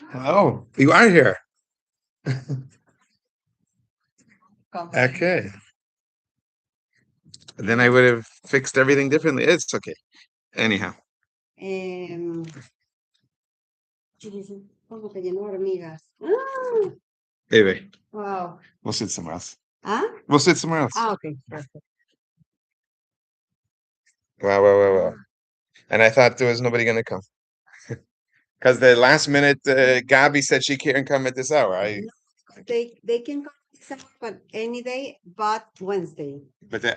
Hello, you are here. Company. Okay. Then I would have fixed everything differently. It's okay. Anyhow, Em, como que lleno de hormigas. Ah, anyway, wow. we'll sit somewhere else. Ah, We'll sit somewhere else. okay, perfect. Wow, wow, wow, wow. And I thought there was nobody going to come because the last minute, Gabi said she can't come at this hour. No, they can come this hour, but any day but Wednesday.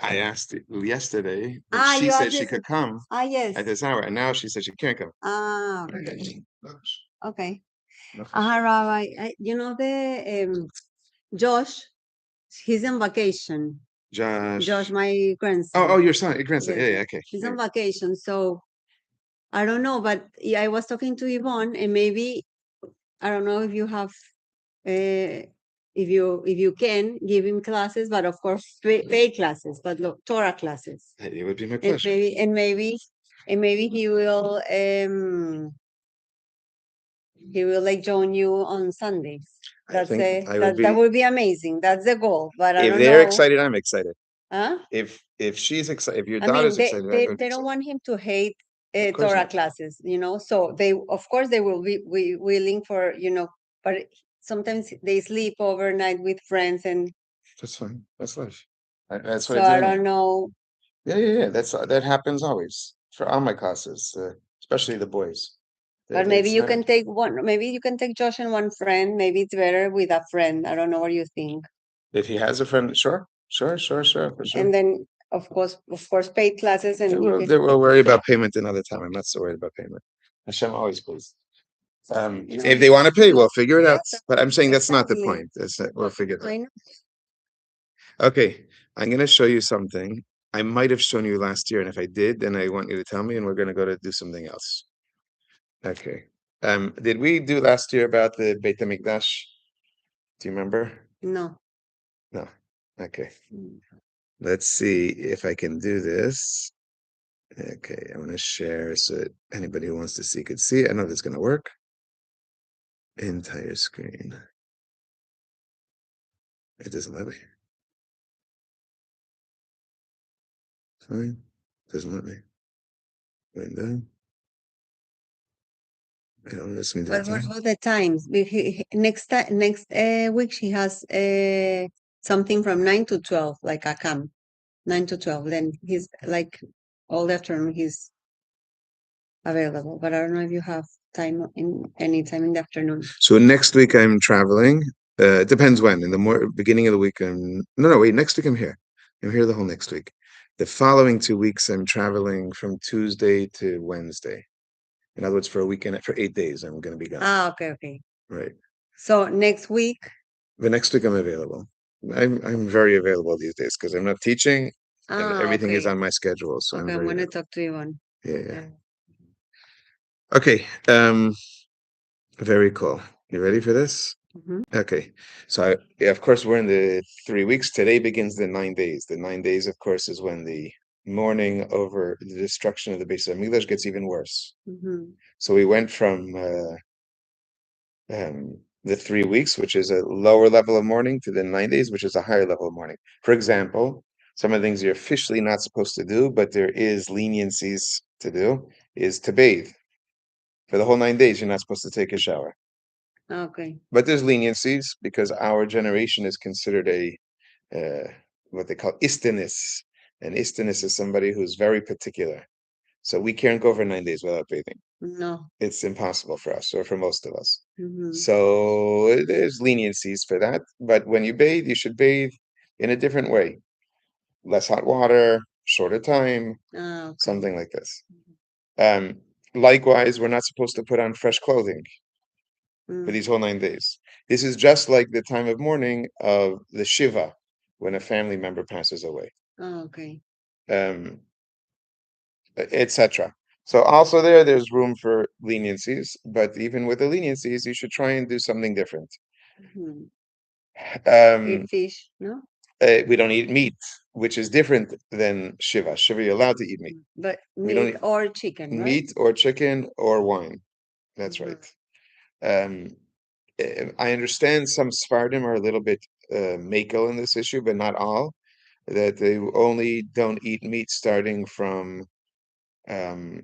I asked you yesterday, but Ah, she you said asked she this. could come Ah, yes. at this hour, and now she said she can't come. Ah, okay. Okay. Okay. No, Rabbi, you know Josh, he's on vacation. Josh. Josh, my Oh, grandson. your son, your grandson. Yes, Yeah, yeah, okay. he's Yeah. on vacation, so I don't know, but I was talking to Yvonne, and maybe I don't know if you have, if you can give him classes, but of course pay classes, but look, Torah classes, It would be my and pleasure. maybe he will like join you on Sundays. I think I would That be. would be amazing. That's the goal, but I If don't they're know. excited, I'm excited. Huh? If she's excited, if your I mean, daughter's excited, I'm going to be they don't excited. want him to hate Of course Torah not. classes, so they, of course, they will be willing for, but sometimes they sleep overnight with friends, and That's fine. That's life. That's what I so do I anyway. don't know. Yeah, yeah, yeah. That happens always for all my classes, especially the boys. But It's not. maybe you can take Josh and one friend. Maybe it's better with a friend. I don't know what you think. If he has a friend, sure, sure, sure, sure, for sure. And then, of course, paid classes, They and you will, can. they will worry about payment another time. I'm not so worried about payment. Hashem always pays. If they want to pay, we'll figure it out. Yes, But I'm saying that's not the exactly. point. We'll figure it out. I know. Okay, I'm going to show you something. I might have shown you last year, and if I did, then I want you to tell me, and we're going to go to do something else. Okay. Did we do last year about the Beit Hamikdash? Do you remember? No. No. Okay. Let's see if I can do this. Okay, I'm going to share so that anybody who wants to see could see it. I know that's going to work. Entire screen. It doesn't let me. Fine. Doesn't let me. Window. I don't listen to But the what time. about the times? Next week he has something from 9 to 12, like a camp, 9 to 12. Then he's like all the afternoon he's available. But I don't know if you have time in any time in the afternoon. So next week I'm traveling. It depends when. In the beginning of the week, no, wait. Next week I'm here. I'm here the whole next week. The following 2 weeks I'm traveling from Tuesday to Wednesday. In other words, for a weekend, for 8 days, I'm going to be gone. Ah, okay, okay. Right. So next week, The next week I'm available. I'm very available these days because I'm not teaching and everything is okay. on my schedule. So I'm Okay, I'm very gonna available. talk to Yvonne. Yeah, yeah. Yeah. Okay. Very cool. You ready for this? Mhm. Okay. So yeah, of course we're in the 3 weeks. Today begins the 9 days. The 9 days, of course, is when the mourning over the destruction of the Beis Hamikdash gets even worse. Mhm. So we went from the 3 weeks, which is a lower level of mourning, to the 9 days, which is a higher level of mourning. For example, some of the things you're officially not supposed to do, but there is leniencies to do, is to bathe. For the whole 9 days, you're not supposed to take a shower. Okay. But there's leniencies because our generation is considered a what they call istinus. And istinus is somebody who's very particular. So we can't go for 9 days without bathing. No. It's impossible for us, or for most of us. Mhm. So there's leniencies for that. But when you bathe, you should bathe in a different way. Less hot water, shorter time, Ah, okay. something like this. Um, Likewise, we're not supposed to put on fresh clothing for these whole 9 days. This is just like the time of mourning of the Shiva when a family member passes away, Oh, okay. um, etc. So also there's room for leniencies, but even with the leniencies, you should try and do something different. Mhm. Um, Eat fish, no? we don't eat meat, which is different than Shiva. Shiva, you're allowed to eat meat. But We don't meat eat or chicken, right? meat or chicken or wine. That's Mhm. right. Um, I understand some Sephardim are a little bit makel in this issue, but not all. That they only don't eat meat starting um,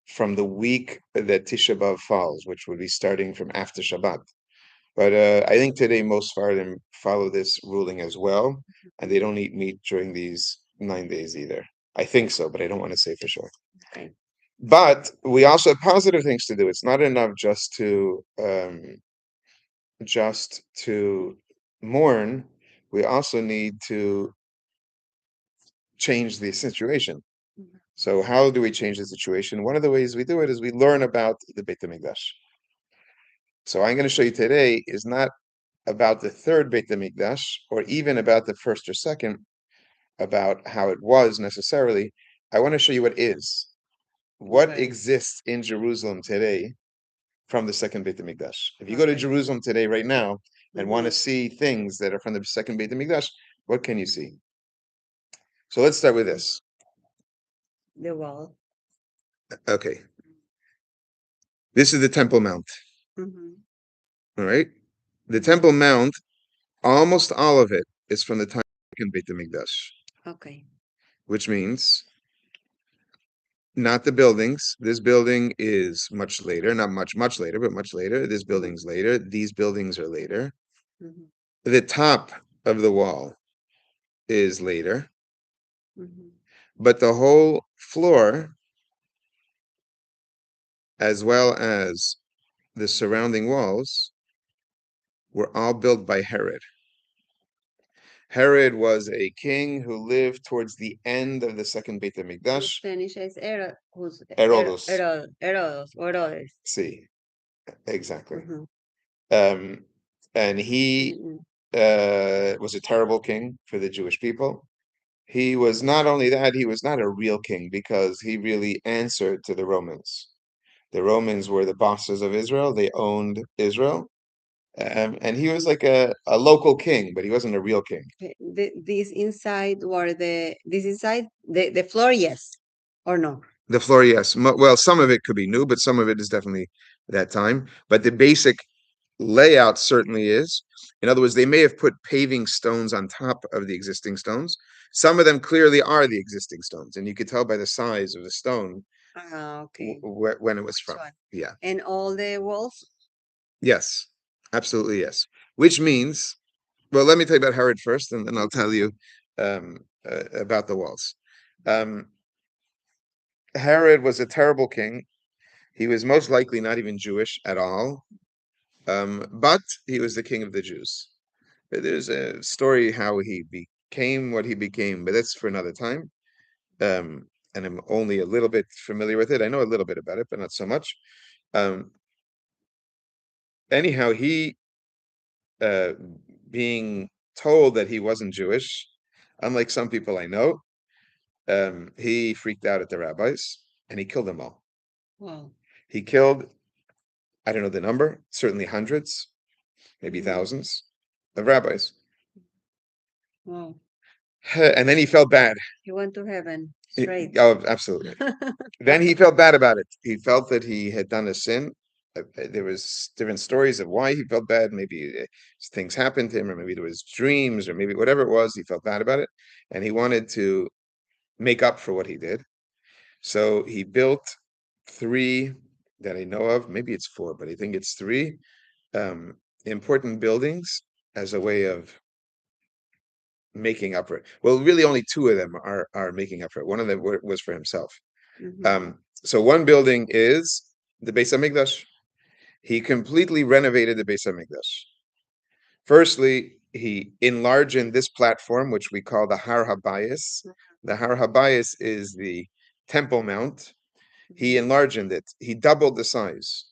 from the week that Tisha B'av falls, which would be starting from after Shabbat. But I think today most Sephardim follow this ruling as well, and they don't eat meat during these 9 days either. I think so, but I don't want to say for sure. Okay. But we also have positive things to do. It's not enough just to mourn. We also need to change the situation. Mhm. So how do we change the situation? One of the ways we do it is we learn about the Beit Hamikdash. So I'm going to show you today is not about the third Beit Hamikdash or even about the first or second, about how it was necessarily. I want to show you what is. What Okay. exists in Jerusalem today from the second Beit Hamikdash. If you go to Okay. Jerusalem today, right now, and want to Mhm. see things that are from the second Beit Hamikdash, what can you see? So let's start with this. The wall. Okay, this is the Temple Mount. Mhm. All right, the Mhm. Temple Mount, almost all of it is from the time of the second Beit Hamikdash, Okay. which means not the buildings. This building is much later, not much later, but much later. This Mhm. building's later. These buildings are later. Mhm. The top of the wall is later, Mhm. but the whole floor, as well as the surrounding walls, were all built by Herod. Herod was a king who lived towards the end of the second Beit In HaMikdash. Spanish is who's Herodos. Herodes. See, exactly. Mhm. Um, and he Mhm. was a terrible king for the Jewish people. He was not only that, he was not a real king because he really answered to the Romans. The Romans were the bosses of Israel, they owned Israel. And he was like a local king, but he wasn't a real king. This inside were this inside the floor, yes or no? The floor, yes. Well, some of it could be new, but some of it is definitely that time. But the basic layout certainly is. In other words, they may have put paving stones on top of the existing stones. Some of them clearly are the existing stones, and you could tell by the size of the stone Okay. when it was Which from. one? Yeah. And all the walls? Yes. Absolutely yes. Which means, well, let me tell you about Herod first, and then I'll tell you about the walls. Um, Herod was a terrible king. He was most likely not even Jewish at all, but he was the king of the Jews. There's a story how he became what he became, but that's for another time. And I'm only a little bit familiar with it. I know a little bit about it, but not so much. Um, Anyhow, he uh, being told that he wasn't Jewish, unlike some people I know, he freaked out at the rabbis and he killed them all. Wow. He killed, I don't know the number, certainly hundreds, maybe Mhm. thousands of rabbis. Wow. And then he felt bad. He went to heaven straight. Oh, absolutely. Then he felt bad about it. He felt that he had done a sin. There was different stories of why he felt bad. Maybe things happened to him, or maybe there was dreams, or maybe whatever it was. He felt bad about it, and he wanted to make up for what he did. So he built three that I know of. Maybe it's four, but I think it's three um, important buildings as a way of making up for it. Well, really, only two of them are making up for it. One of them was for himself. Mhm. So one building is the Beis Hamikdash. He completely renovated the Beis Hamikdash. Firstly, he enlarged in this platform, which we call the Har Habayis. The Har Habayis is the Temple Mount. He Mhm. enlarged it. He doubled the size.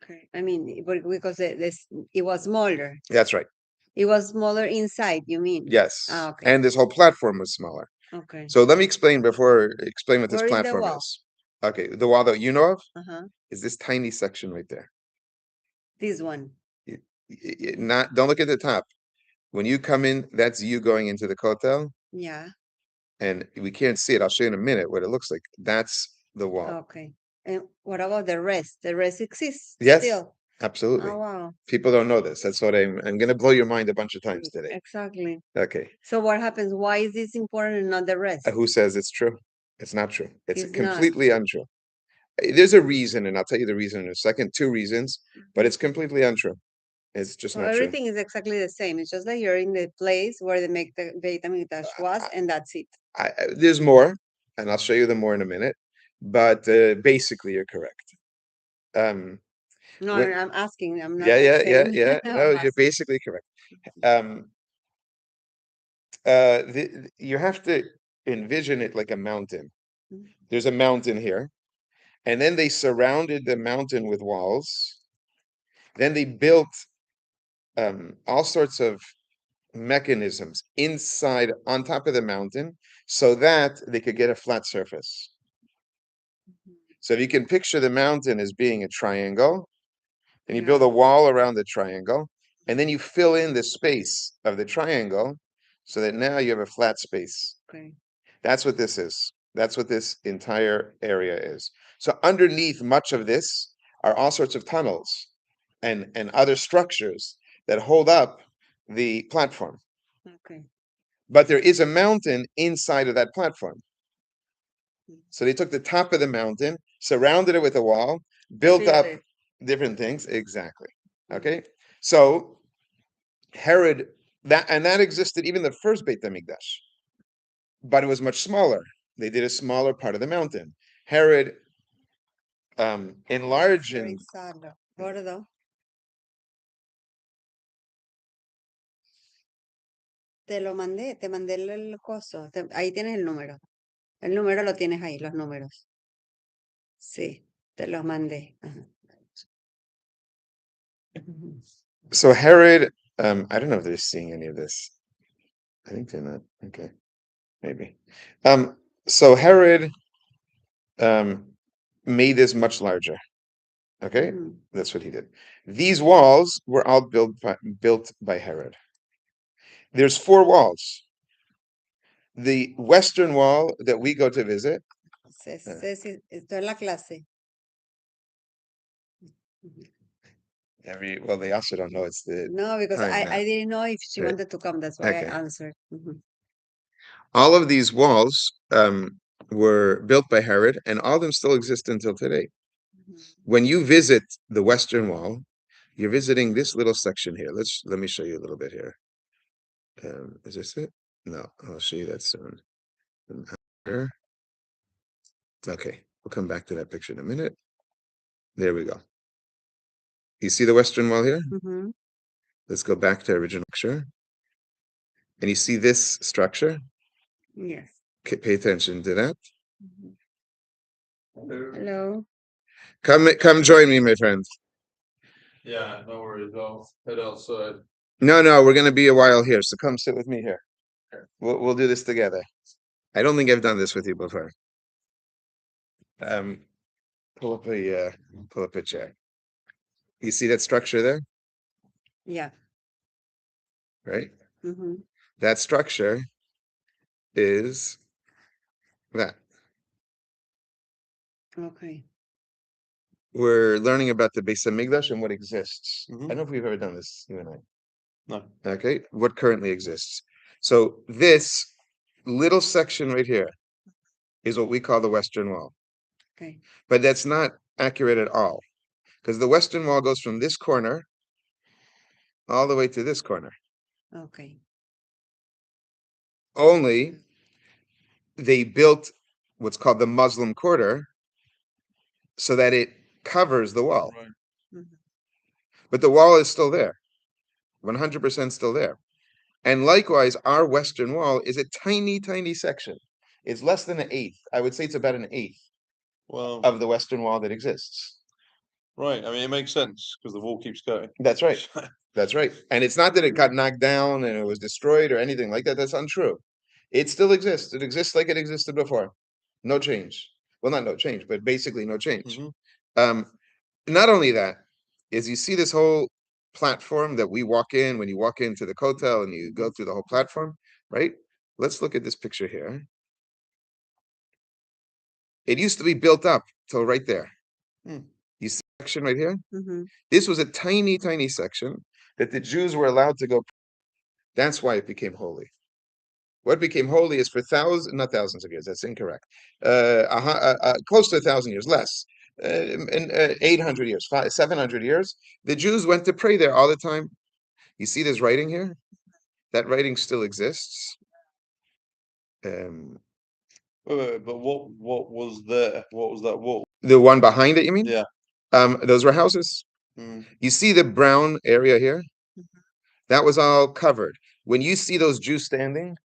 Okay. I mean, because it was smaller. That's right. It was smaller inside, you mean? Yes. Okay. And this whole platform was smaller. Okay. So let me explain what this Where is the platform wall? is. Okay, the wall that you know of Uh-huh. is this tiny section right there. This one. Not don't look at the top. When you come in, that's you going into the Kotel, Yeah. and we can't see it. I'll show you in a minute what it looks like. That's the wall. Okay. And what about the rest? The rest exists Yes, still. Absolutely. Oh, wow. People don't know this. That's what I'm going to blow your mind a bunch of times today. Exactly. Okay. So what happens? Why is this important and not the rest? Who says it's true? It's not true. It's It's not. completely untrue. There's a reason, and I'll tell you the reason in a second. Two reasons, but it's completely untrue. It's just So not true. everything is exactly the same. It's just like you're in the place where the Beis Hamikdash was, and that's it. There's more, and I'll show you the more in a minute. But basically, you're correct. No, When- I'm asking. I'm not yeah, like yeah, yeah, saying. yeah. No, I'm you're asking. basically correct. Um, you have to envision it like a mountain. There's a mountain here, and then they surrounded the mountain with walls. Then they built all sorts of mechanisms inside on top of the mountain so that they could get a flat surface. So if you can picture the mountain as being a triangle, and you build a wall around the triangle, and then you fill in the space of the triangle so that now you have a flat space. Okay. That's what this is. That's what this entire area is. So underneath much of this are all sorts of tunnels and other structures that hold up the platform. Okay. But there is a mountain inside of that platform. So they took the top of the mountain, surrounded it with a wall, built up different things. Exactly. Okay. So Herod, that existed even the first Beit Hamikdash, but it was much smaller. They did a smaller part of the mountain. Herod enlarged. Gordo. Te mandé el coso. Ahí tienes el número. El número lo tienes ahí, los números. Sí, te los mandé. Ajá. So Herod, I don't know if they're seeing any of this. I think they're not. Okay, maybe. So Herod made this much larger. Okay, that's what he did. These walls were all built by Herod. There's 4 walls. The western wall that we go to visit. Estoy en la clase. Well, they also don't know it's the No, because time now. I didn't know if she Right. wanted to come. That's why Okay. I answered. All of these walls were built by Herod, and all of them still exist until today. When you visit the Western Wall, you're visiting this little section here. Let me show you a little bit here. Is this it? No, I'll show you that soon. Here. Okay, we'll come back to that picture in a minute. There we go. You see the Western Wall here? Let's go back to original picture. And you see this structure? Yes. Okay, pay attention to that. Hello. Come join me, my friend. Yeah, no worries. I'll head outside. No, we're gonna be a while here, so come sit with me here. We'll do this together. I don't think I've done this with you before. Pull up a chair. You see that structure there, Yeah. right? That structure is that. Okay. We're learning about the Beis Hamikdash and what exists. I don't know if we've ever done this, you and I. No. Okay, what currently exists. So this little section right here is what we call the Western Wall. Okay. But that's not accurate at all, because the Western Wall goes from this corner all the way to this corner. Okay. Only they built what's called the Muslim quarter so that it covers the wall. Right. But the wall is still there, 100% still there. And likewise, our Western Wall is a tiny, tiny section. It's less than an eighth. I would say it's about an eighth Well, of the Western Wall that exists. right. I mean, it makes sense because the wall keeps going. That's right. That's right. And it's not that it got knocked down and it was destroyed or anything like that. That's untrue. It still exists. It exists like it existed before. No change. Well, not no change, but basically no change. Not only that, is you see this whole platform that we walk in when you walk into the Kotel and you go through the whole platform, right? Let's look at this picture here. It used to be built up till right there. You see section right here. Mhm. This was a tiny, tiny section that the Jews were allowed to go. That's why it became holy. What became holy is for not thousands of years. That's incorrect. Close to 1,000 years, less. In 800 years, 700 years, the Jews went to pray there all the time. You see this writing here? That writing still exists. Um, But what was there? What was that wall? the one behind it, you mean? Yeah. Those were houses. Mm. You see the brown area here? Mhm. That was all covered. When you see those Jews standing,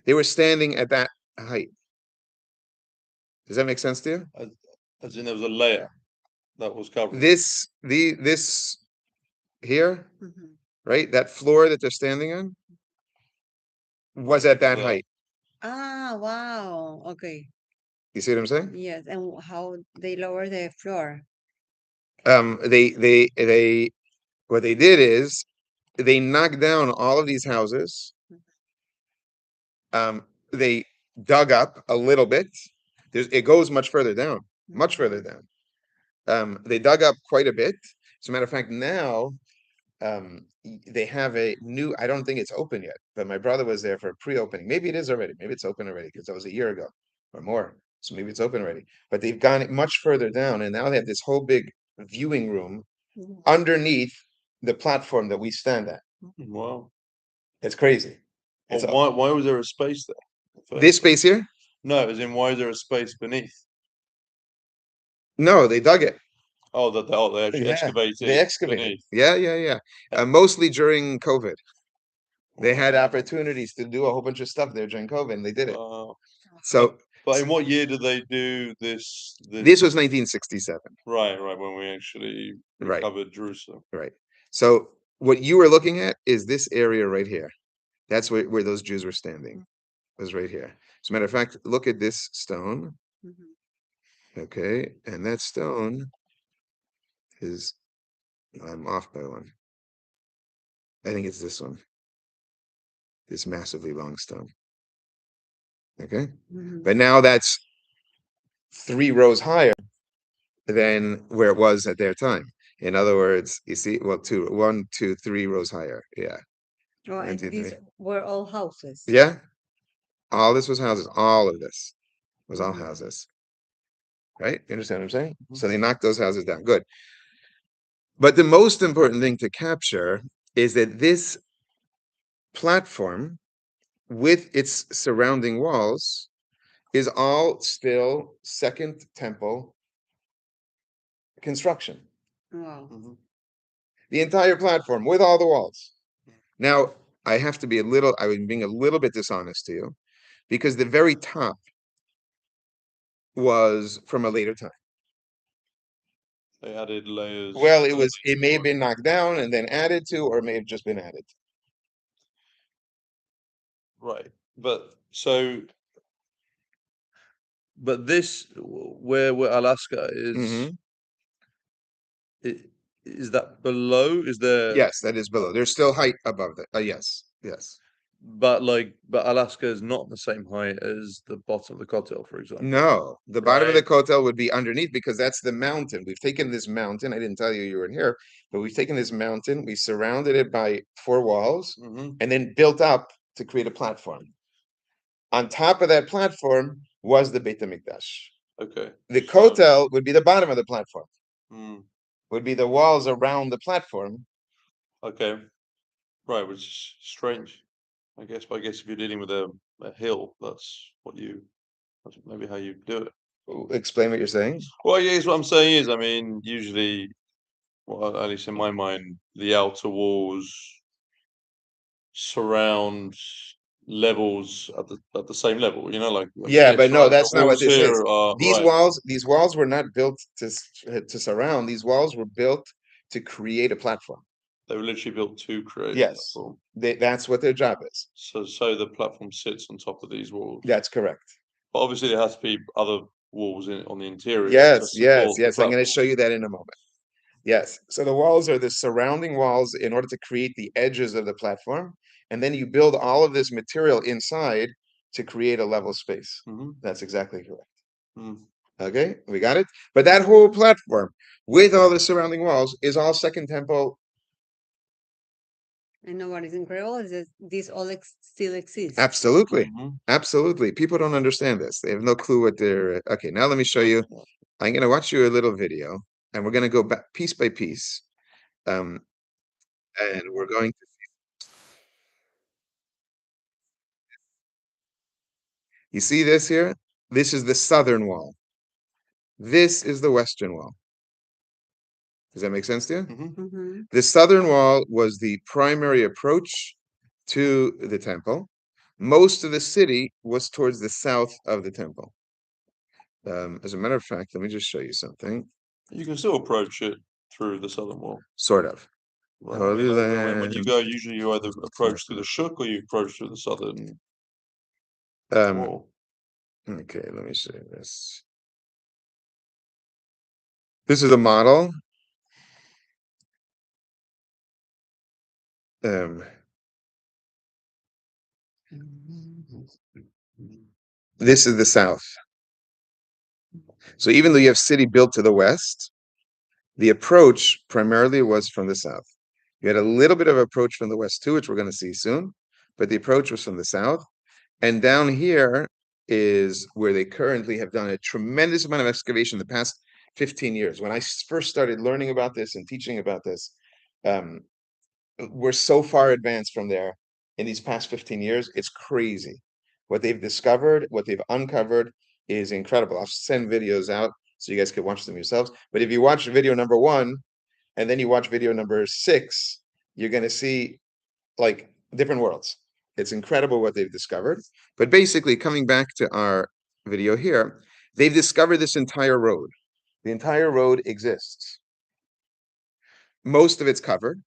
they were standing at that height. Does that make sense to you? As in there was a layer that was covered. This here, Mhm. right? That floor that they're standing on was at that Yeah. height. Ah, wow. Okay. You see what I'm saying? Yes. And how they lower the floor? They what they did is they knocked down all of these houses. They dug up a little bit. It goes much further down, much further down. They dug up quite a bit. As a matter of fact, now they have a new, I don't think it's open yet, but my brother was there for a pre-opening. Maybe it is already. Maybe it's open already because that was a year ago or more. So maybe it's open already. But they've gone much further down, and now they have this whole big viewing room Mhm. underneath the platform that we stand at. Wow. It's crazy. Well, It's why was there a space there? this space here? No, as in why is there a space beneath? No, they dug it. Oh, they actually Yeah, excavated they excavated. beneath. Yeah. Mostly during COVID. They had opportunities to do a whole bunch of stuff there during COVID, and they did it. So But in what year did they do this? this was 1967. Right, when we actually Right, recovered Jerusalem. right. So what you were looking at is this area right here. That's where those Jews were standing. It was right here. As a matter of fact, look at this stone. Mhm. Okay, and that stone is, I'm off by one. I think it's this one. This massively long stone. Okay, Mhm. but now that's 3 rows higher than where it was at their time. In other words, you see, well, 3 rows higher. Yeah, Oh, 1, and 2, 3. these were all houses. Yeah, all this was houses. All of this was all Mhm. houses. Right? You understand what I'm saying? Mhm. So they knocked those houses down. Good. But the most important thing to capture is that this platform with its surrounding walls is all still Second Temple construction. Wow. Mhm. The entire platform with all the walls. Now, I have to be I was being a little bit dishonest to you because the very top was from a later time. They added layers. Well, it may have been knocked down and then added to, or it may have just been added. Right, but this where Alaska Hmm. is that below? Is there? Yes, that is below. There's still height above that. Yes. But Alaska is not the same height as the bottom of the Kotel, for example. No, the bottom of the Right. Kotel would be underneath because that's the mountain. We've taken this mountain. I didn't tell you you were in here, but we've taken this mountain. We surrounded it by 4 walls Hmm. and then built up to create a platform. On top of that platform was the Beit Hamikdash. Okay. The Kotel would be the bottom of the platform. Mm, Would be the walls around the platform. okay. Right, which is strange, I guess. But I guess if you're dealing with a hill, that's maybe how you do it. Explain what you're saying. Well, yeah, what I'm saying is, I mean, usually, well, at least in my mind, the outer walls surround levels at the same level. Like Yeah, but no, the that's not what walls this is. here are These right. walls, these walls were not built to surround. These walls were built to create a platform. They were literally built to create a Yes, platform. that's what their job is. So the platform sits on top of these walls. That's correct. But obviously there has to be other walls on the interior to Yes, support the I'm going to platform. show you that in a moment. Yes. So the walls are the surrounding walls in order to create the edges of the platform, and then you build all of this material inside to create a level space. Hmm. That's exactly correct. Mm. Okay, we got it. But that whole platform with all the surrounding walls is all Second Temple. I know what is incredible is that this all still exists. Absolutely. Mhm. Absolutely. People don't understand this. They have no clue what they're. Okay, now let me show you. I'm going to watch you a little video and we're going to go back piece by piece. And we're going to. You see this here? This is the southern wall. This is the western wall. Does that make sense to you? Mhm. Mm-hmm. The southern wall was the primary approach to the temple. Most of the city was towards the south of the temple. As a matter of fact, let me just show you something. You can still approach it through the southern wall. Sort of. Right. Holy When you Land. go, usually you either approach through the Shuk or you approach through the southern Um, wall. okay, let me show you this. This is a model. Um, this is the south. So even though you have city built to the west, the approach primarily was from the south. You had a little bit of approach from the west too, which we're going to see soon, but the approach was from the south. And down here is where they currently have done a tremendous amount of excavation the past 15 years. When I first started learning about this and teaching about this, um, we're so far advanced from there in these past 15 years. It's crazy. What they've discovered, what they've uncovered is incredible. I'll send videos out so you guys can watch them yourselves. But if you watch video number 1 and then you watch video number 6, you're going to see like different worlds. It's incredible what they've discovered. But basically, coming back to our video here, they've discovered this entire road. The entire road exists. Most of it's covered.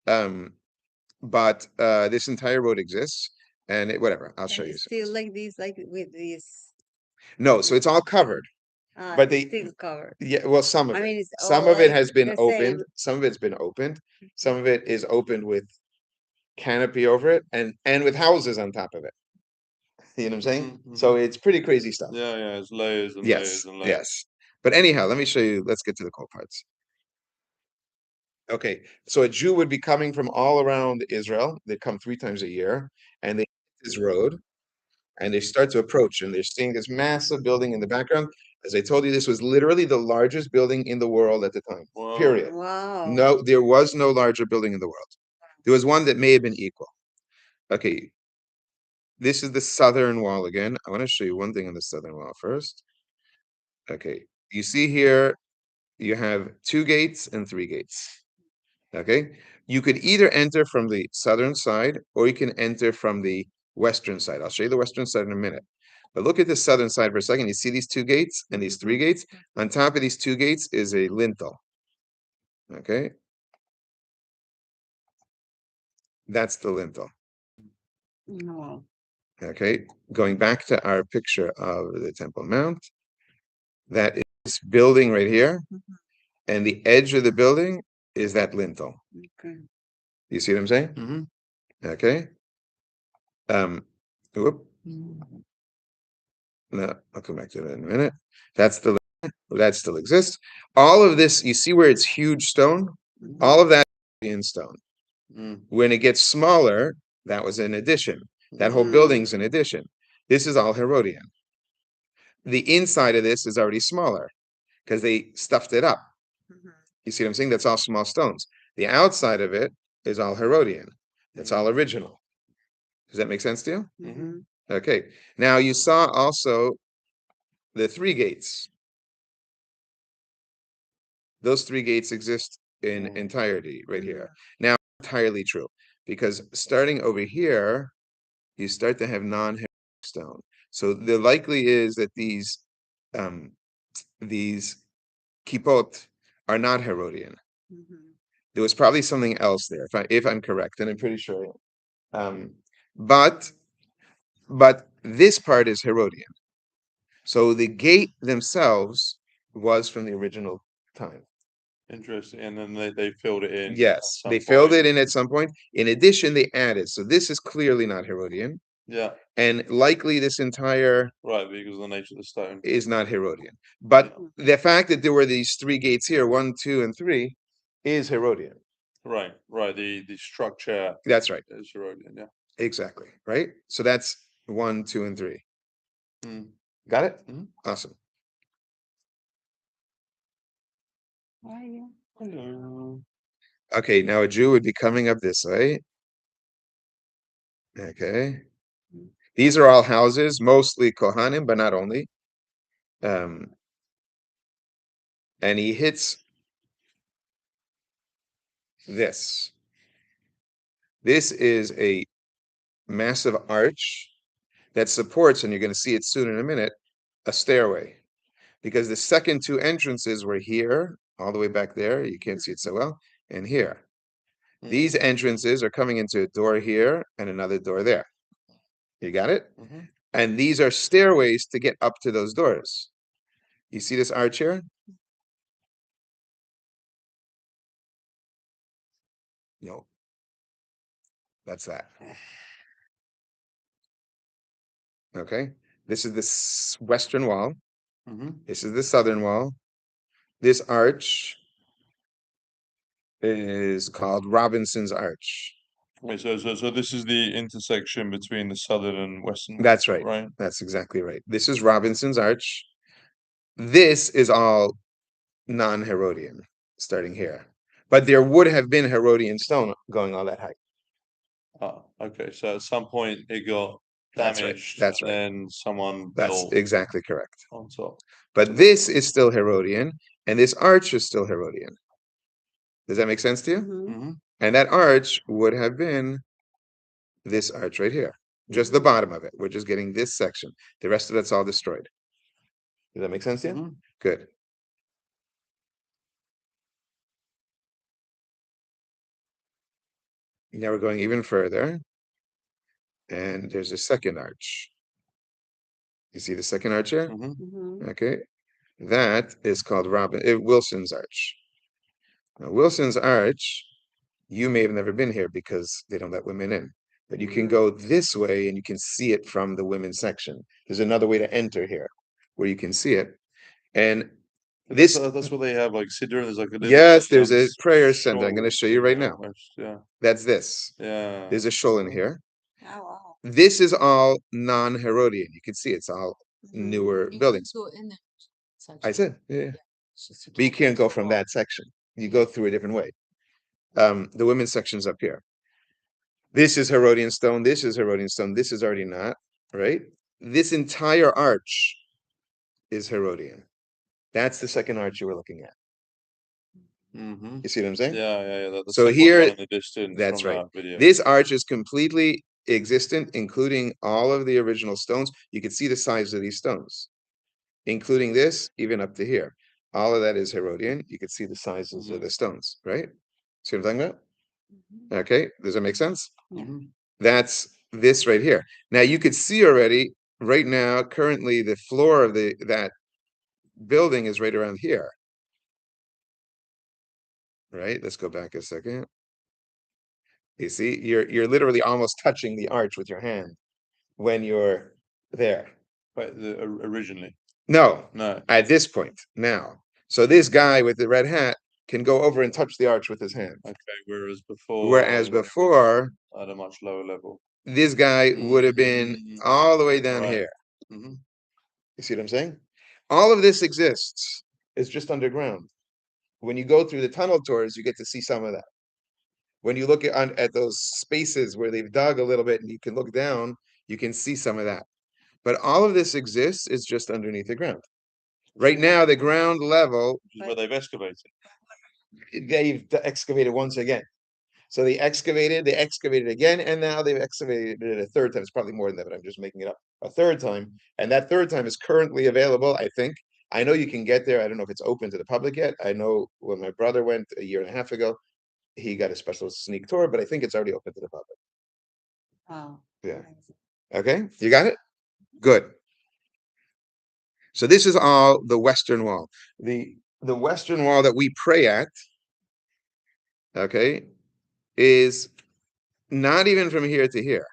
But this entire road exists, and whatever. I'll show And you. it's still like this, like with this. No, so it's all covered, but It's they still covered. yeah, well, some of I it. mean, it's Some all of it like has been the opened. same. Some of it's been opened. Some of it is opened with canopy over it, and with houses on top of it. You know what I'm saying? Mhm, So mhm. it's pretty crazy stuff. Yeah, it's layers and layers Yes, and layers. yes. But anyhow, let me show you. Let's get to the cool parts. Okay, so a Jew would be coming from all around Israel. They come 3 times a year, and they hit this road, and they start to approach, and they're seeing this massive building in the background. As I told you, this was literally the largest building in the world at the time. Wow. Period. Wow. No, there was no larger building in the world. There was one that may have been equal. Okay, this is the southern wall again. I want to show you one thing on the southern wall first. Okay, you see here, you have 2 gates and 3 gates. Okay, you could either enter from the southern side or you can enter from the western side. I'll show you the western side in a minute. But look at the southern side for a second. You see these 2 gates and these 3 gates? On top of these 2 gates is a lintel. Okay, that's the lintel. No. Okay, going back to our picture of the Temple Mount, that is building right here, and the edge of the building is that lintel. Okay. You see what I'm saying? Mhm. Okay. Whoop. No, I'll come back to that in a minute. That's the that still exists. All of this, you see where it's huge stone? All of that is in stone. Mm. When it gets smaller, that was an addition. That whole Mm. building's an addition. This is all Herodian. The inside of this is already smaller because they stuffed it up. You see what I'm saying? That's all small stones. The outside of it is all Herodian. That's all original. Does that make sense to you? Mm-hmm. Okay. Now you saw also the 3 gates. Those 3 gates exist in entirety right here. Now, entirely true, because starting over here, you start to have non-Herodian stone. So the likely is that these kippot are not Herodian. There was probably something else there, if I'm correct, and I'm pretty sure. But this part is Herodian. So the gate themselves was from the original time. Interesting. And then they filled it in. Yes, at they some filled it point. in at some point. In addition, they added. So this is clearly not Herodian. Yeah. And likely this entire Right, because of the nature of the stone. is not Herodian. But the fact that there were these three gates here, 1, 2, and 3, is Herodian. Right. The structure That's right. is Herodian. Yeah. Exactly. Right. So that's 1, 2, and 3. Mm. Got it? Mhm. Awesome. Hello. Okay, now a Jew would be coming up this way. Okay. These are all houses, mostly Kohanim, but not only. And he hits this. This is a massive arch that supports, and you're going to see it soon in a minute, a stairway. Because the second two entrances were here, all the way back there. You can't see it so well, and here. These entrances are coming into a door here and another door there. You got it? Mm-hmm. And these are stairways to get up to those doors. You see this arch here? No. That's that. Okay. This is the western wall. Mm-hmm. This is the southern wall. This arch is called Robinson's Arch. Wait, so this is the intersection between the southern and western wall, That's right. right? That's exactly right. This is Robinson's Arch. This is all non-Herodian, starting here. But there would have been Herodian stone going all that height. Oh, okay. So at some point it got That's right. damaged, That's and right. then someone That's built exactly correct. on top. But this is still Herodian, and this arch is still Herodian. Does that make sense to you? Mm-hmm. And that arch would have been this arch right here, just the bottom of it. We're just getting this section. The rest of it's all destroyed. Does that make sense to you? Mm-hmm. Good. Now we're going even further, and there's a second arch. You see the second arch here? Mm-hmm. Okay. That is called Wilson's Arch. Now, Wilson's Arch, you may have never been here because they don't let women in. But you can go this way and you can see it from the women's section. There's another way to enter here where you can see it. And this, That's what they have, like Siddur. There's like a little yes, there's a prayer center. I'm going to show you right yeah, now. yeah, That's this. yeah. There's a shul in here. Oh, wow. This is all non-Herodian. You can see it's all newer buildings. Go in there. I said, yeah. It's just a But you top can't go of the from wall. that section. You go through a different way. The women's section's up here. This is Herodian stone. This is Herodian stone. This is already not, right? This entire arch is Herodian. That's the second arch you were looking at. Mm-hmm. You see what I'm saying? Yeah. The So second here, one in the distance that's from right. that video. This arch is completely existent, including all of the original stones. You can see the size of these stones, including this, even up to here. All of that is Herodian. You can see the sizes of the stones, right? See what I'm talking about? Okay, does that make sense? Mhm. That's this right here. Now you could see already, right now, currently the floor of that building is right around here. Right? Let's go back a second. You see, you're literally almost touching the arch with your hand when you're there. But originally, No, no. at this point now. So this guy with the red hat can go over and touch the arch with his hand. Okay, whereas before, Whereas before, at a much lower level. this guy would have been all the way down Right. here. Mm-hmm. You see what I'm saying? All of this exists. It's just underground. When you go through the tunnel tours, you get to see some of that. When you look at those spaces where they've dug a little bit and you can look down, you can see some of that. But all of this exists, it's just underneath the ground. Right now, the ground level, Which is where they've excavated. they've excavated once again. So they excavated again, and now they've excavated it a third time. It's probably more than that, but I'm just making it up. A third time. And that third time is currently available, I think. I know you can get there. I don't know if it's open to the public yet. I know when my brother went a year and a half ago, he got a special sneak tour, but I think it's already open to the public. Wow. Yeah. Okay, you got it? Good. So this is all the Western Wall. The Western Wall that we pray at, okay, is not even from here to here.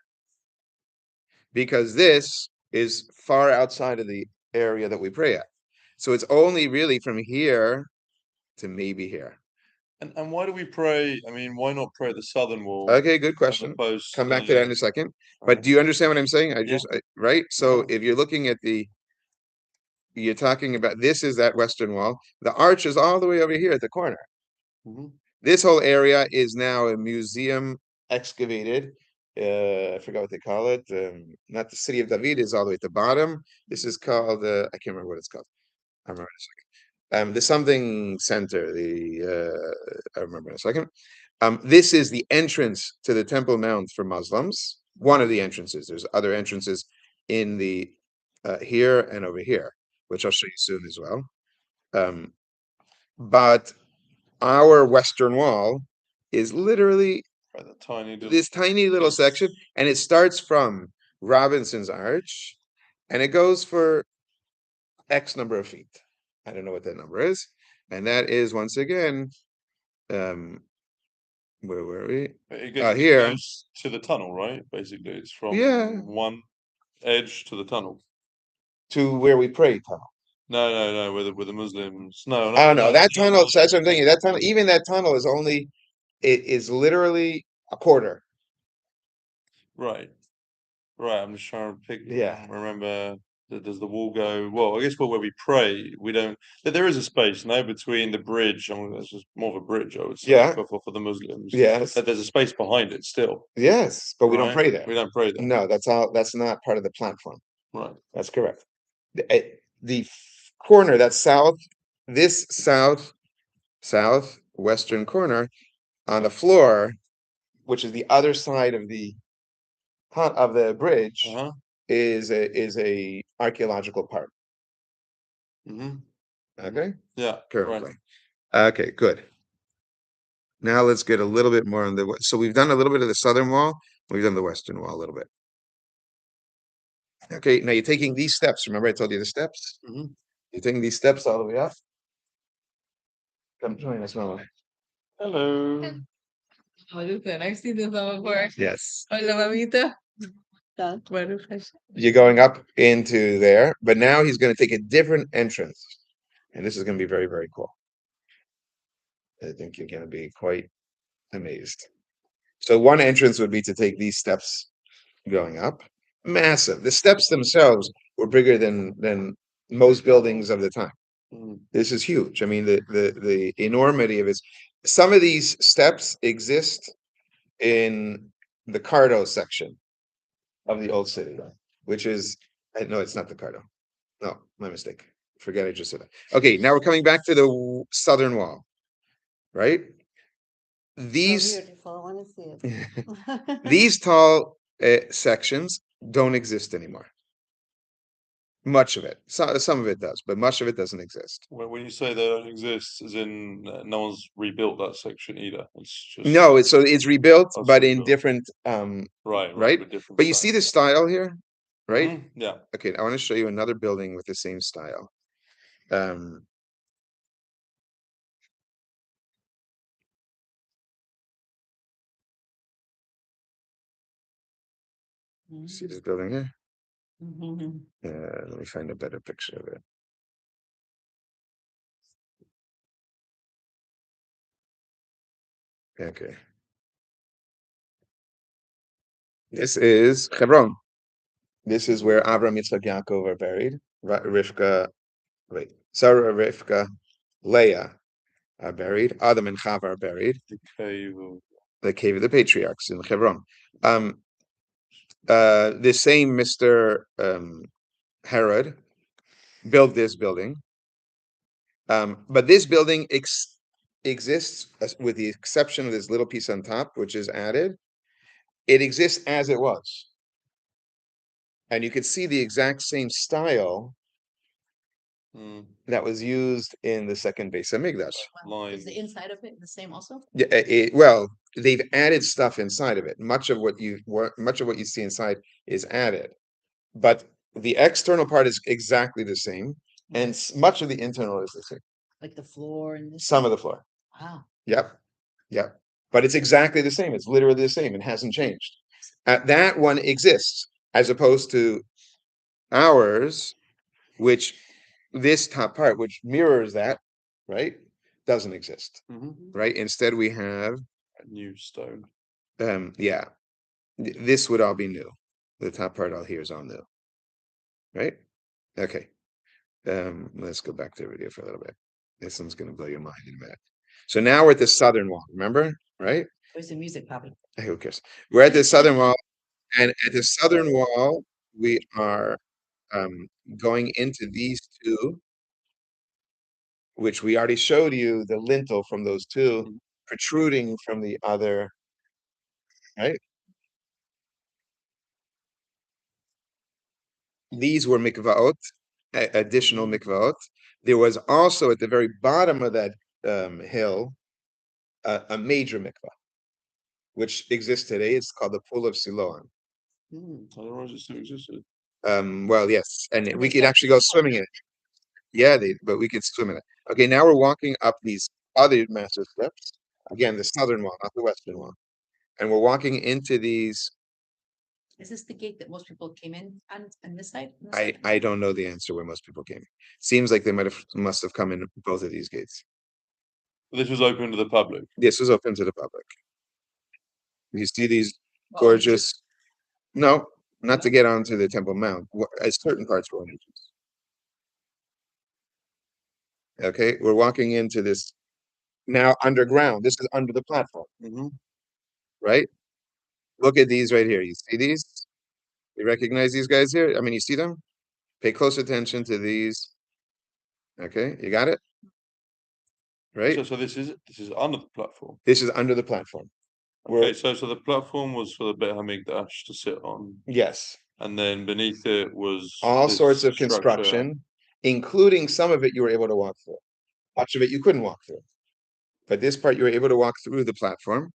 because this is far outside of the area that we pray at. So it's only really from here to maybe here. And why do we pray? I mean, why not pray the southern wall Okay, good as question. opposed Come to back to that in a second. But right. do you understand what I'm saying? Yeah. Right? So Yeah. if you're looking at you're talking about, this is that western wall. The arch is all the way over here at the corner. Mhm. This whole area is now a museum excavated. I forgot what they call it. Not the city of David is all the way at the bottom. This is called, I can't remember what it's called. I remember in a second. The something center. I remember in a second. This is the entrance to the Temple Mount for Muslims. One of the entrances. There's other entrances in the here and over here, which I'll show you soon as well. But our western wall is literally Right, the tiny little this tiny little piece. section, and it starts from Robinson's Arch, and it goes for X number of feet. I don't know what that number is, and that is once again, um, where were we? It goes Here. to the tunnel, right? Basically, it's from Yeah, one edge to the tunnel. to where we pray, tunnel. No, with the Muslims. No, Oh not no, no, that the tunnel. That's what I'm Muslims. thinking. That tunnel, even that tunnel is only, it is literally a quarter. Right, right. I'm just trying to Yeah. remember. Does the wall go? Well, I guess where we pray, we don't. There is a space now between the bridge. I mean, it's just more of a bridge, I would say, Yeah. for the Muslims. Yes. That there's a space behind it still, Yes, but we don't right? pray there. We don't pray there, No, that's all. That's not part of the platform. right? That's correct. The corner, that's south, this southwestern corner on the floor, which is the other side of the bridge, Uh-huh. is a archaeological park. Mm-hmm. Okay, Yeah, right. currently. Okay, good. Now let's get a little bit more on so we've done a little bit of the southern wall, we've done the western wall a little bit. Okay, now you're taking these steps. Remember I told you the steps? Mm-hmm. You're taking these steps all the way up. Come join us, Mama. Hello. I've seen this one before. Yes. Hola, mamita. You're going up into there, but now he's going to take a different entrance. And this is going to be very, very cool. I think you're going to be quite amazed. So one entrance would be to take these steps going up. Massive. The steps themselves were bigger than most buildings of the time. Mm. This is huge. I mean, the enormity of it. Some of these steps exist in the Cardo section of the old city, which is, no, it's not the Cardo. No, my mistake. Forget I just said that. Okay, now we're coming back to the southern wall, right? These Beautiful. I want to see it. these tall sections don't exist anymore. Much of it, some of it does, but much of it doesn't exist. When you say they don't exist, as in no one's rebuilt that section either. It's just No, it's rebuilt, Oh, it's but in rebuilt. different right, right. with different But you see the style. style here, right? Mhm, yeah. Okay, I want to show you another building with the same style. Um, See this building here? Let me find a better picture of it. Okay. This is Hebron. This is where Avram, Yitzchak, Yaakov are buried. Sarah, Rivka, Leah are buried. Adam and Chava are buried. The cave of The cave of the patriarchs in Hebron. The same Mr. Herod built this building. But this building exists with the exception of this little piece on top, which is added. It exists as it was. And you could see the exact same style that was used in the second Beis Hamikdash. line. Is the inside of it the same also? Yeah, well, they've added stuff inside of it. Much of what you see inside is added, but the external part is exactly the same, and much of the internal is the same. Like the floor and this? Some of the floor. Wow. Yep. But it's exactly the same. It's literally the same. It hasn't changed. That one exists. as opposed to ours, which this top part, which mirrors that, right, doesn't exist, right? Instead, we have, A new stone. yeah, this would all be new. The top part all here is all new, right? Okay. Let's go back to the video for a little bit. This one's going to blow your mind in a minute. So now we're at the southern wall, remember, right? Where's the music, Poppy? Who cares? We're at the southern wall, and at the southern wall, we are going into these two, which we already showed you the lintel from those two protruding from the other, right? These were mikvaot, additional mikvaot. There was also at the very bottom of that hill a major mikvah, which exists today. It's called the Pool of Siloam. Otherwise, it still existed. Well, yes, and And we they could kept actually go swimming in it. Yeah, but we could swim in it. Okay, now we're walking up these other massive steps. Again, the southern wall, not the western wall. And we're walking into these. Is this the gate that most people came in on this side? On this I side? don't know the answer where most people came. Seems like they must have come in both of these gates. This was open to the public. This was open to the public. You see these Oh, gorgeous. No, not to get onto the Temple Mount. As certain parts were entrance. Okay, we're walking into this now underground. This is under the platform, right? Look at these right here. You see these? You recognize these guys here? I mean, you see them? Pay close attention to these. Okay, you got it? Right? So this is under the platform. This is under the platform. Okay, so the platform was for the Beis Hamikdash to sit on, Yes. and then beneath it was All this sorts of structure. construction, including some of it you were able to walk through. Much of it you couldn't walk through. But this part you were able to walk through the platform.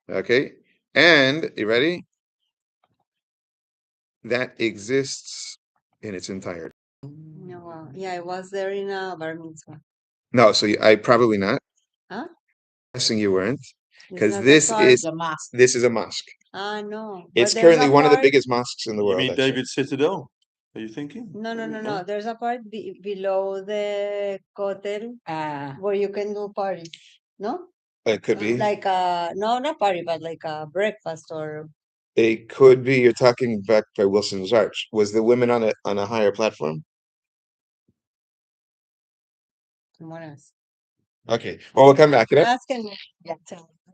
Okay. And you ready? That exists in its entirety. No, wow. Yeah, I was there in a bar mitzvah. No, so I probably not. Huh? Guessing you weren't, It's because not the this part- is The mosque. this is a mosque. No. It's But there's currently a one of the part- biggest mosques in the You world. mean actually. David's Citadel? Are you thinking? No. There's a part below the hotel where you can do parties. No? It could be. Like no, not party, but like a breakfast or It could be. You're talking back by Wilson's Arch. Was the women on a higher platform? someone else. Okay. Well, we'll come back to that. Asking me. Yeah.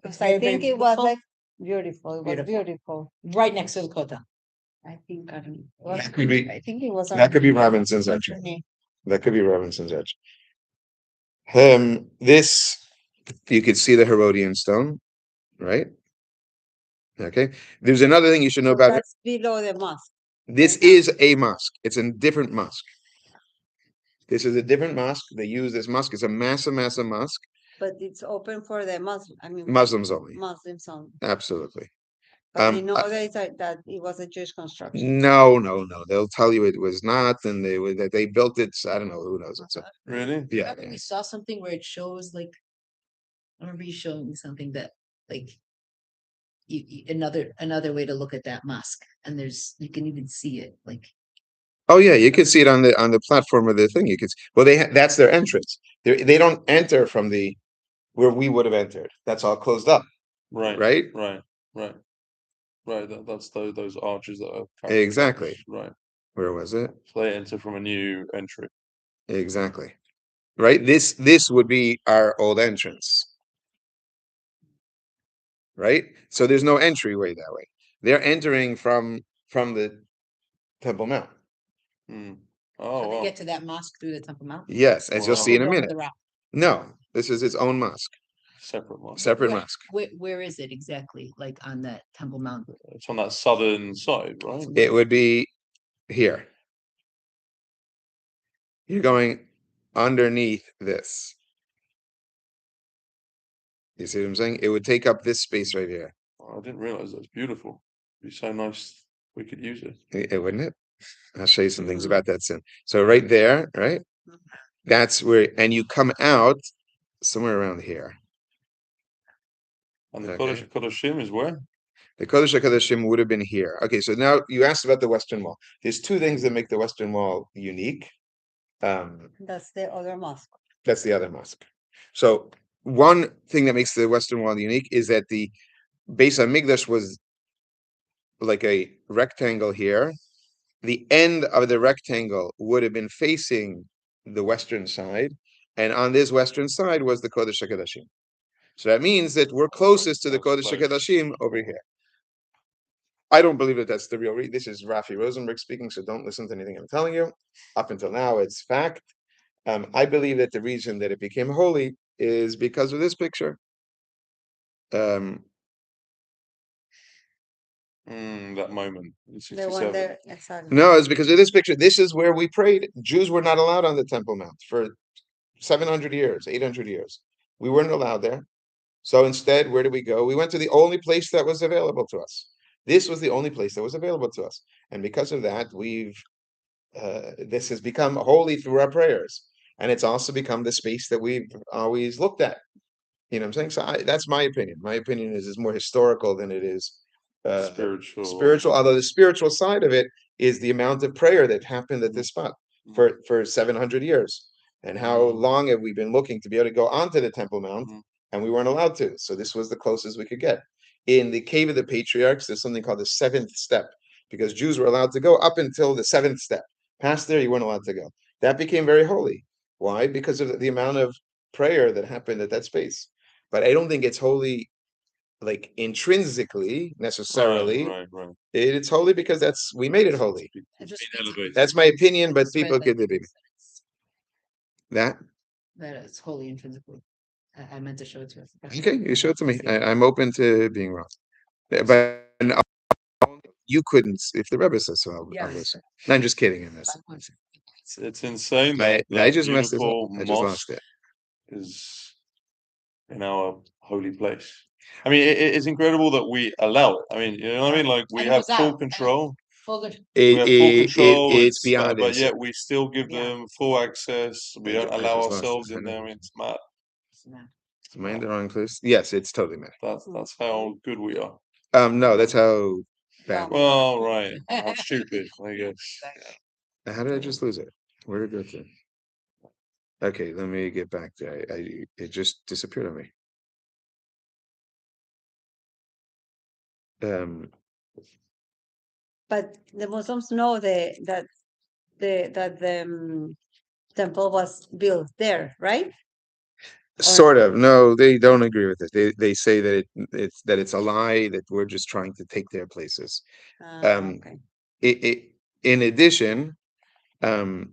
Because I think it was beautiful. like beautiful. It was Beautiful. beautiful. Right next to the Kota. I think I don't know. It was- That could be. I think it was That could be Robinson's Arch. Arch. That could be Robinson's Arch. This you could see the Herodian stone, right? Okay. There's another thing you should know about it. That's below the mosque. This is a mosque. It's a different mosque. This is a different mosque. They use this mosque. It's a massive mosque. But it's open for the Muslim. I mean Muslims only. Muslims only. Absolutely. But they know that it was a Jewish construction. No. They'll tell you it was not, and they built it. I don't know. Who knows? It's Really? yeah. Remember we saw something where it shows like, I remember you showing me something that like another way to look at that mosque, and you can even see it like. Oh yeah, you can see it on the platform of the thing. You could. Well, that's their entrance. They don't enter from where we would have entered. That's all closed up. Right. That's those arches that are currently Exactly. right. Where was it? So they enter from a new entry. Exactly. Right. This would be our old entrance. Right. So there's no entryway that way. They're entering from the Temple Mount. Oh, How they wow. get to that mosque through the Temple Mount? Yes, as you'll see in a Over minute. the rock. No, this is its own mosque. Separate one. Separate Right. mosque. Where is it exactly? Like on that Temple Mount? It's on that southern side, right? It would be here. You're going underneath this. You see what I'm saying? It would take up this space right here. I didn't realize that's beautiful. It'd be so nice we could use it. It wouldn't it? I'll show you some things about that soon. So right there, right? That's where, and you come out somewhere around here. And the Okay. Kodashim is where? The Kodesh HaKodeshim would have been here. Okay, so now you asked about the Western Wall. There's two things that make the Western Wall unique. That's the other mosque. That's the other mosque. So one thing that makes the Western Wall unique is that the Beis Hamikdash was like a rectangle here. The end of the rectangle would have been facing the western side, and on this western side was the Kodesh HaKodashim. So that means that we're closest to the Kodesh HaKodashim over here. I don't believe that that's the real reason. This is Rafi Rosenberg speaking, so don't listen to anything I'm telling you. Up until now, it's fact. I believe that the reason that it became holy is because of this picture. That moment in The one 67. there, exactly. No, it's because of this picture. This is where we prayed. Jews were not allowed on the Temple Mount for 700 years, 800 years. We weren't allowed there. So instead, where did we go? We went to the only place that was available to us. This was the only place that was available to us. And because of that, this has become holy through our prayers. And it's also become the space that we've always looked at. You know what I'm saying? So that's my opinion. My opinion is more historical than it is spiritual. Although the spiritual side of it is the amount of prayer that happened at this spot for 700 years. And how long have we been looking to be able to go onto the Temple Mount, and we weren't allowed to. So this was the closest we could get. In the Cave of the Patriarchs, there's something called the seventh step, because Jews were allowed to go up until the seventh step. Past there, you weren't allowed to go. That became very holy. Why? Because of the amount of prayer that happened at that space. But I don't think it's holy, like intrinsically, necessarily. Right. It's holy because we made it holy. I just That's my opinion, but just read people that could debate that. that it's wholly intrinsically. I meant to show it to us. Okay, you show it to me. I'm open to being wrong, but you couldn't. If the Rebbe says so, I'll listen. No, I'm just kidding. It's insane that I that just messed this up. beautiful I just lost mosque it. is in our holy place. I mean, it's incredible that we allow it. I mean, you know what I mean? Like we And it have was full out. control. Full good. We have full control. It's beyond but yet insane. we still give Yeah. them full access. We don't I allow just lost ourselves it. in there. I mean, it's mad. Am I in the wrong place? Yes, it's totally mad. That's how good we are. No, that's how bad. Well, right. How stupid, I guess. How did I just lose it? Where did it go to? Okay, let me get back to it just disappeared on me. But the Muslims know that the temple was built there, right? Sort of. No, they don't agree with it. They say that it's a lie, that we're just trying to take their places. Okay. In addition, all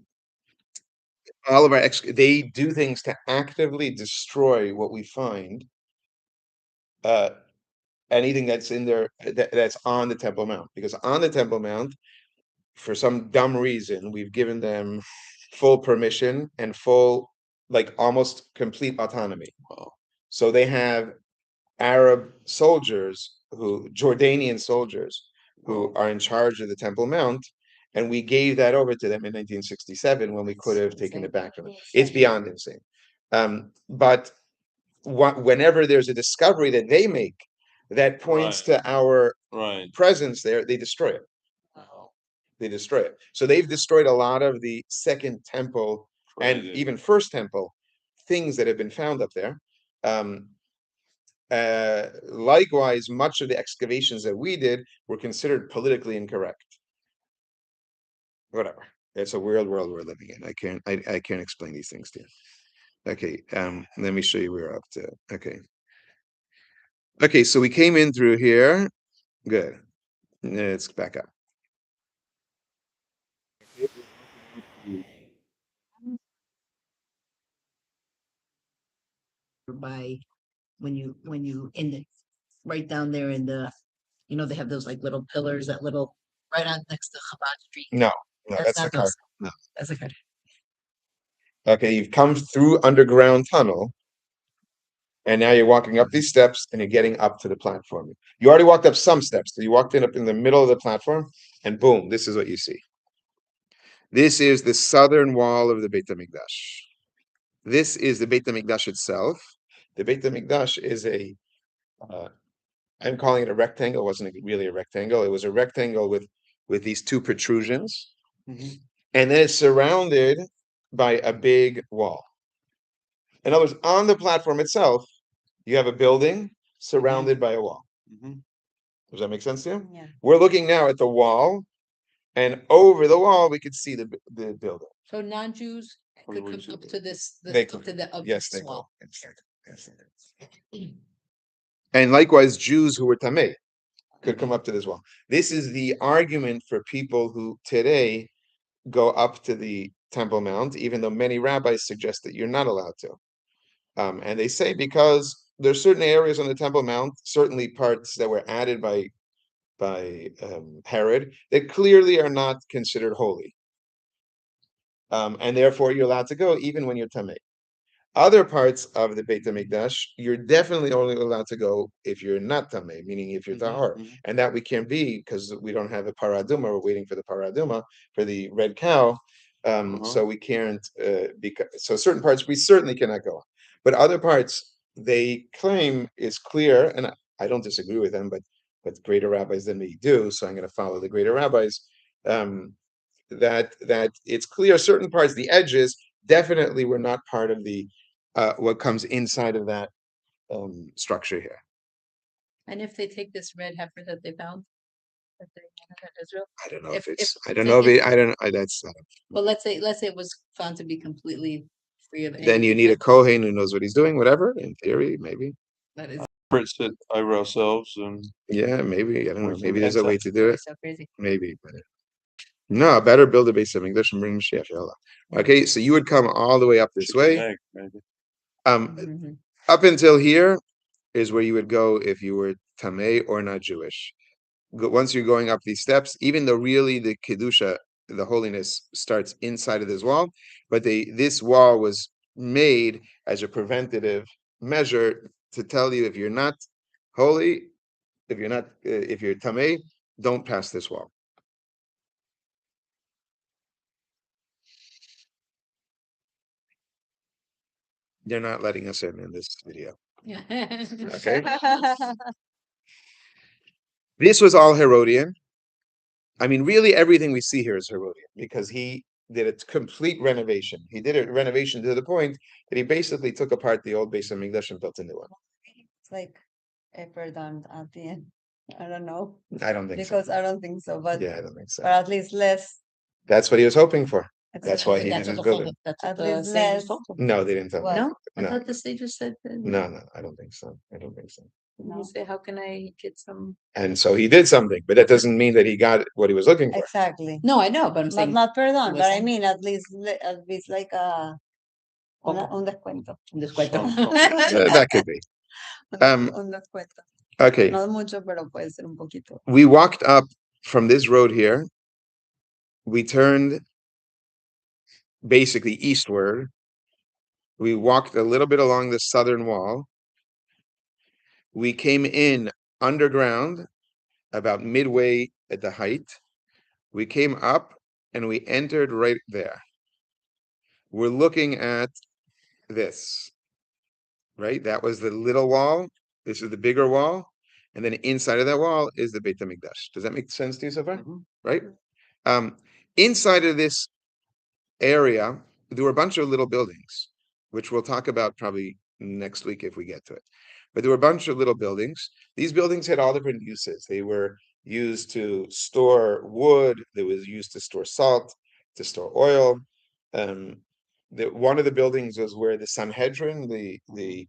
of they do things to actively destroy what we find. Anything that's in there that's on the Temple Mount, because on the Temple Mount, for some dumb reason, we've given them full permission and full, like almost complete autonomy. So they have Arab soldiers Jordanian soldiers who are in charge of the Temple Mount, and we gave that over to them in 1967 when we could have taken it back from them. It's beyond insane. But whenever there's a discovery that they make that points to our presence there, they destroy it. They destroy it. So they've destroyed a lot of the Second Temple and even First Temple things that have been found up there. Likewise, much of the excavations that we did were considered politically incorrect. Whatever. It's a weird world we're living in. I can't explain these things to you. Okay, let me show you where we're up to. Okay, so we came in through here. Good. Let's back up. By when you in the right down there in the, they have those like little pillars, that little right on next to Chabad Street. No, that's not the car. those. No. That's a good. Okay, you've come through underground tunnel, and now you're walking up these steps and you're getting up to the platform. You already walked up some steps. So you walked in up in the middle of the platform, and boom, this is what you see. This is the southern wall of the Beit Hamikdash. This is the Beit Hamikdash itself. The Beit Hamikdash is I'm calling it a rectangle. It wasn't really a rectangle. It was a rectangle with these two protrusions, Mhm. and then it's surrounded by a big wall. In other words, on the platform itself, you have a building surrounded by a wall. Mhm. Does that make sense to you? Yeah. We're looking now at the wall, and over the wall, we could see the building. So non-Jews Probably could wouldn't come see up that. to this, They up could. to the, up Yes, this they wall. could. Yes, they could. And likewise, Jews who were Tameh could come up to this wall. This is the argument for people who today go up to the Temple Mount, even though many rabbis suggest that you're not allowed to. And they say because there's certain areas on the Temple Mount, certainly parts that were added by Herod, that clearly are not considered holy. And therefore you're allowed to go even when you're Tameh. Other parts of the Beit Hamikdash, you're definitely only allowed to go if you're not Tameh, meaning if you're Tahor. And that we can't be because we don't have a Paraduma. We're waiting for the Paraduma, for the red cow. So we can't, because so certain parts we certainly cannot go on. But other parts they claim is clear, and I don't disagree with them, but greater rabbis than me do, so I'm going to follow the greater rabbis. That it's clear certain parts, the edges, definitely were not part of the what comes inside of that structure here. And if they take this red heifer that they found, that they had in Israel, I don't know If- if it's. if- I don't know if if- it, I don't. I, that's. well, let's say it was found to be completely free of any. Then you need a kohen who knows what he's doing. Whatever. In theory, maybe. That is Prince it over ourselves and Yeah, maybe. I don't know. Wait for Maybe the there's a way to do it. so crazy. Maybe. But no, better build a Beis Hamikdash and bring Mashiach. Okay, so you would come all the way up this chicken way. egg, maybe. Mhm. Up until here is where you would go if you were Tameh or not Jewish. Once you're going up these steps, even though really the Kedusha, the holiness, starts inside of this wall, but this wall was made as a preventative measure to tell you if you're not holy, if you're Tameh, don't pass this wall. They're not letting us in this video. Yeah. Okay. This was all Herodian. I mean, really, everything we see here is Herodian because he did a complete renovation. He did a renovation to the point that he basically took apart the old Beis Hamikdash and built a new one. It's like pardon at the end. I don't know I don't think because so. I don't think so, but Yeah, I don't think so. but at least less. That's what he was hoping for. That's why he That's did what his the building. That's At what the least sages less. told them. No, they didn't tell me. What? No, I No. thought the sages said that. No, I don't think so. I don't think so. You say, how can I get some? And so he did something, but that doesn't mean that he got what he was looking for. Exactly. No, I know, but I'm But saying. not perdón, was but I some- mean at least like un descuento. Un descuento. That could be. Un descuento. Okay. No mucho, pero puede ser un poquito. We walked up from this road here. We turned basically eastward. We walked a little bit along the southern wall. We came in underground about midway at the height. We came up and we entered right there. We're looking at this, right? That was the little wall. This is the bigger wall. And then inside of that wall is the Beit HaMikdash. Does that make sense to you so far? Right? Inside of this area, there were a bunch of little buildings, which we'll talk about probably next week if we get to it. But there were a bunch of little buildings. These buildings had all different uses. They were used to store wood. They was used to store salt, to store oil. One of the buildings was where the Sanhedrin, the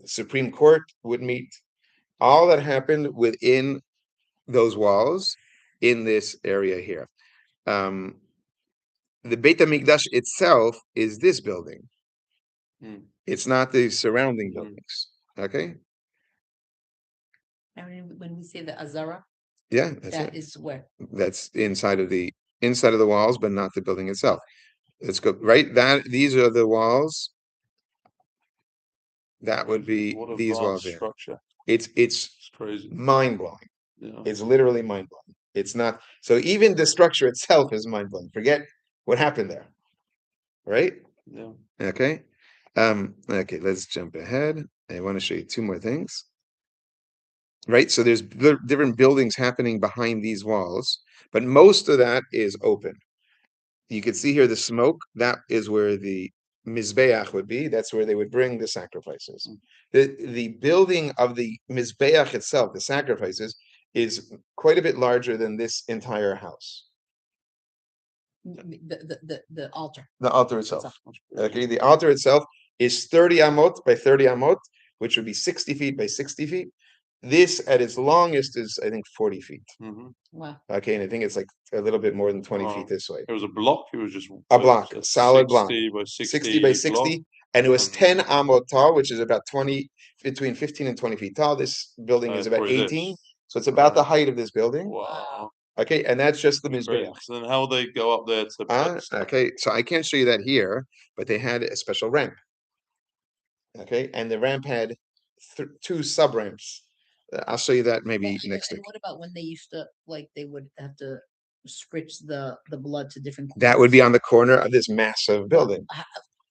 Supreme Court, would meet. All that happened within those walls in this area here. The Beit HaMikdash itself is this building. It's not the surrounding buildings. Okay. And when we say the Azara, Yeah, that's that it. is where. That's inside of the walls, but not the building itself. Let's go right. These are the walls. That would be What a these vast walls here. structure. It's It's crazy. mind blowing. Yeah. It's literally mind blowing. It's not so even the structure itself is mind blowing. Forget what happened there. Right? Yeah. Okay. Okay, let's jump ahead. I want to show you two more things. right? So there's different buildings happening behind these walls, but most of that is open. You can see here the smoke. That is where the mizbeach would be. That's where they would bring the sacrifices. The building of the mizbeach itself, the sacrifices, is quite a bit larger than this entire house. The altar. The altar itself. Okay, the altar itself is 30 amot by 30 amot, which would be 60 feet by 60 feet. This at its longest is, I think, 40 feet. Wow. Okay, and I think it's like a little bit more than 20 feet this way. It was a block. It was just A block, a solid block. 60 by 60 by 60, block. and it was 10 amot tall, which is about 20, between 15 and 20 feet tall. This building is about 18, so it's about the height of this building. Wow. Okay, and that's just the Great. mizbeach. So then how they go up there to Okay, so I can't show you that here, but they had a special ramp. Okay, and the ramp had two sub ramps. I'll show you that maybe next week. What about when they used to, like, they would have to spritz the blood to different That would be on the corner of this massive building.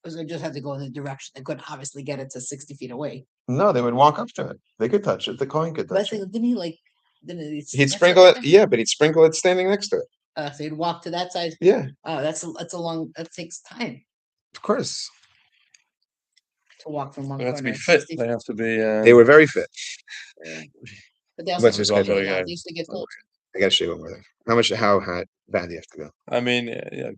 Because they just had to go in the direction. They couldn't obviously get it to 60 feet away. No, they would walk up to it. They could touch it. The coin could touch it. Didn't he like? He'd sprinkle it. Yeah, but he'd sprinkle it standing next to it. So he'd walk to that side. Yeah. Oh, that's a long. That takes time Of course. to walk from one They have to corner. be fit. They have to be. They were very fit. But they What's also your schedule? they used to get told. I gotta show you one more thing. How bad do you have to go? I mean, yeah.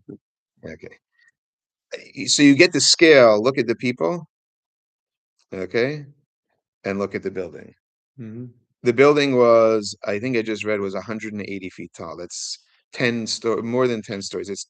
Okay. So you get the scale. Look at the people. Okay, and look at the building. The building was, I think I just read, was 180 feet tall. That's more than 10 stories. It's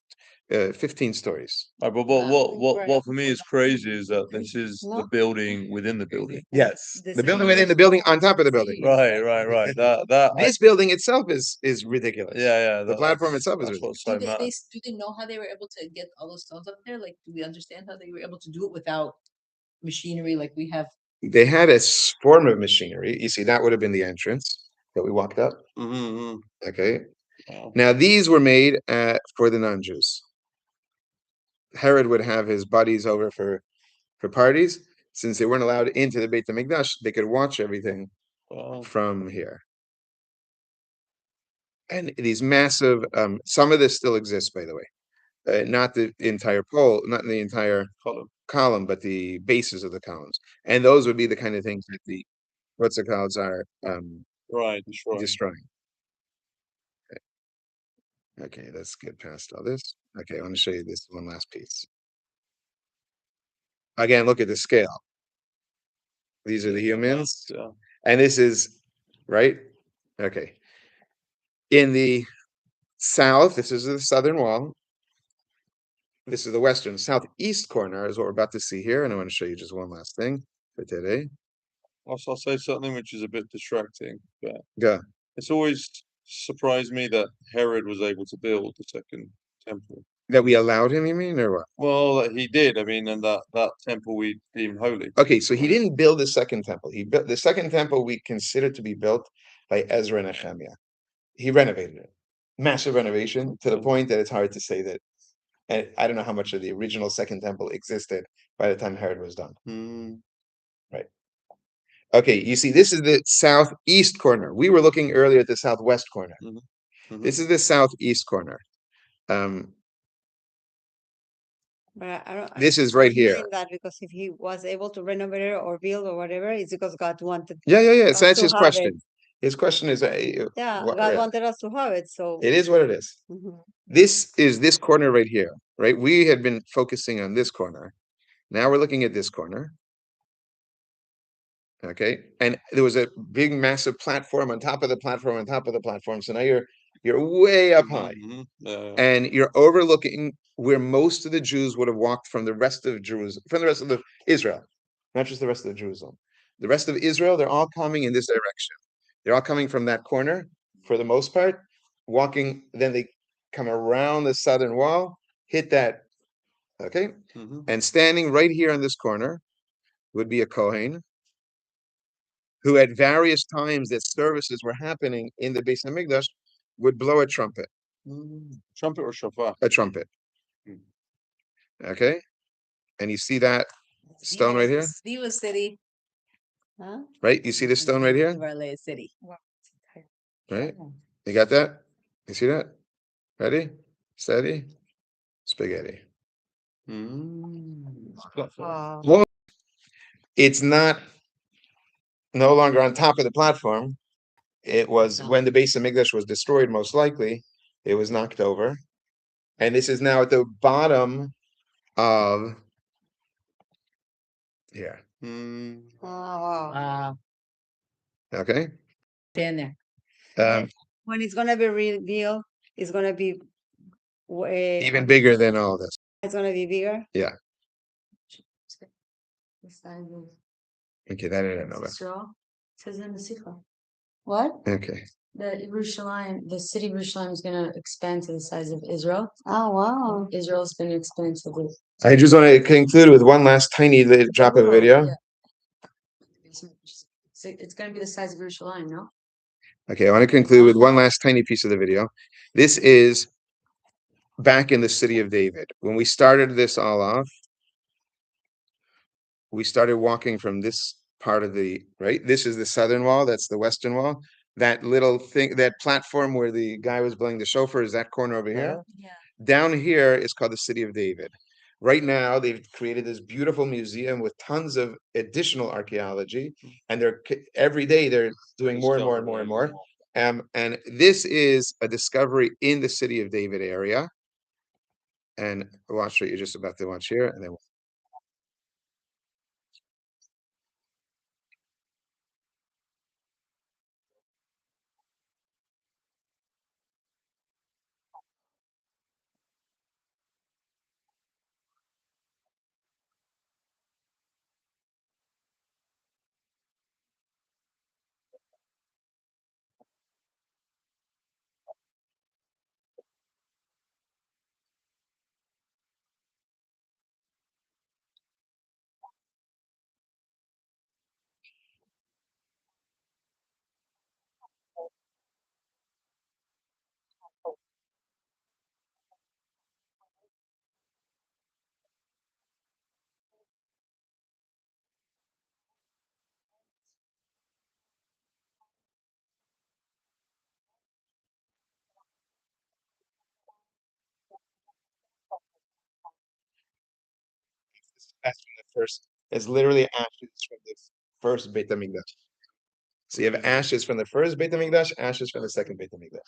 15 stories. But what for me is crazy is that this is the building within the building. Yes, the building within the building on top of the building. Right. That This building itself is ridiculous. Yeah. The platform itself is that's ridiculous. what's so mad. Do they know how they were able to get all those stones up there? Like, do we understand how they were able to do it without machinery like we have? They had a form of machinery. You see, that would have been the entrance that we walked up. Okay. Wow. Now these were made for the non-Jews. Herod would have his buddies over for parties. Since they weren't allowed into the Beis Hamikdash, they could watch everything from here. And these massive, some of this still exists, by the way. Not the entire pole, not the entire column, but the bases of the columns. And those would be the kind of things that the what's it called are destroying. Okay, let's get past all this. Okay, I want to show you this one last piece. Again, look at the scale. These are the humans. And this is, right? Okay. In the south, this is the southern wall. This is the western, southeast corner is what we're about to see here. And I want to show you just one last thing for today. Also, I'll say something which is a bit distracting, but Yeah. It's always surprised me that Herod was able to build the second temple. That we allowed him, you mean, or what? Well, that he did. I mean, and that temple we deem holy. Okay, so he didn't build the second temple. He built the second temple we consider to be built by Ezra and Nehemiah. He renovated it. Massive renovation to the point that it's hard to say that. And I don't know how much of the original second temple existed by the time Herod was done. Right. Okay, you see, this is the southeast corner. We were looking earlier at the southwest corner. This is the southeast corner. But this is right here. That because if he was able to renovate it or build or whatever, it's because God wanted. Yeah. So that's his question. His question is, God wanted us to have it. So it is what it is. This is this corner right here, right? We had been focusing on this corner. Now we're looking at this corner. Okay, and there was a big, massive platform on top of the platform on top of the platform. So now you're way up high, and you're overlooking where most of the Jews would have walked from the rest of Jerusalem, from the rest of Israel, not just the rest of Jerusalem. The rest of Israel, they're all coming in this direction. They're all coming from that corner for the most part, walking. Then they come around the southern wall, hit that. Okay, and standing right here on this corner would be a Kohen, who at various times that services were happening in the Beis Hamikdash would blow a trumpet. Trumpet or shofar? A trumpet. Okay, and you see that stone right here? Diva City. Huh? right? You see this stone right here, Varley City. right? You got that? You see that? Ready? Steady? Spaghetti. Well, it's not no longer on top of the platform. It was when the Beis Hamikdash was destroyed, most likely, it was knocked over. And this is now at the bottom of here. Oh, wow. Wow. Okay. Stand there. When it's gonna be revealed, it's gonna be way. Even bigger than all this. It's gonna be bigger. Yeah. The size of Okay, that I didn't know that. Israel. Says in the Sikha. What? Okay. The Jerusalem, the city of Jerusalem is gonna expand to the size of Israel. Oh, wow. Israel's gonna expand to the. I just want to conclude with one last tiny drop of video. Yeah. It's gonna be the size of Jerusalem, no? Okay, I want to conclude with one last tiny piece of the video. This is back in the city of David. When we started this all off, we started walking from this part of the, right? This is the southern wall, that's the western wall. That little thing, that platform where the guy was blowing the shofar is that corner over here. Yeah. Down here is called the city of David. Right now, they've created this beautiful museum with tons of additional archaeology, and every day they're doing more and more and more and more. And this is a discovery in the city of David area. And watch what you're just about to watch here, and then. That's from the first. It's literally ashes from the first Beit Hamikdash. So you have ashes from the first Beit Hamikdash, ashes from the second Beit Hamikdash.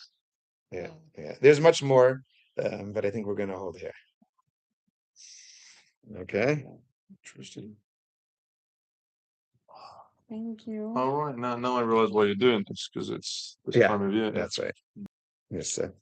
Yeah, yeah. There's much more, but I think we're going to hold here. Okay. Interesting. Thank you. All right, now I realize why you're doing this because it's this Yeah, time of year. that's right. Yes, sir.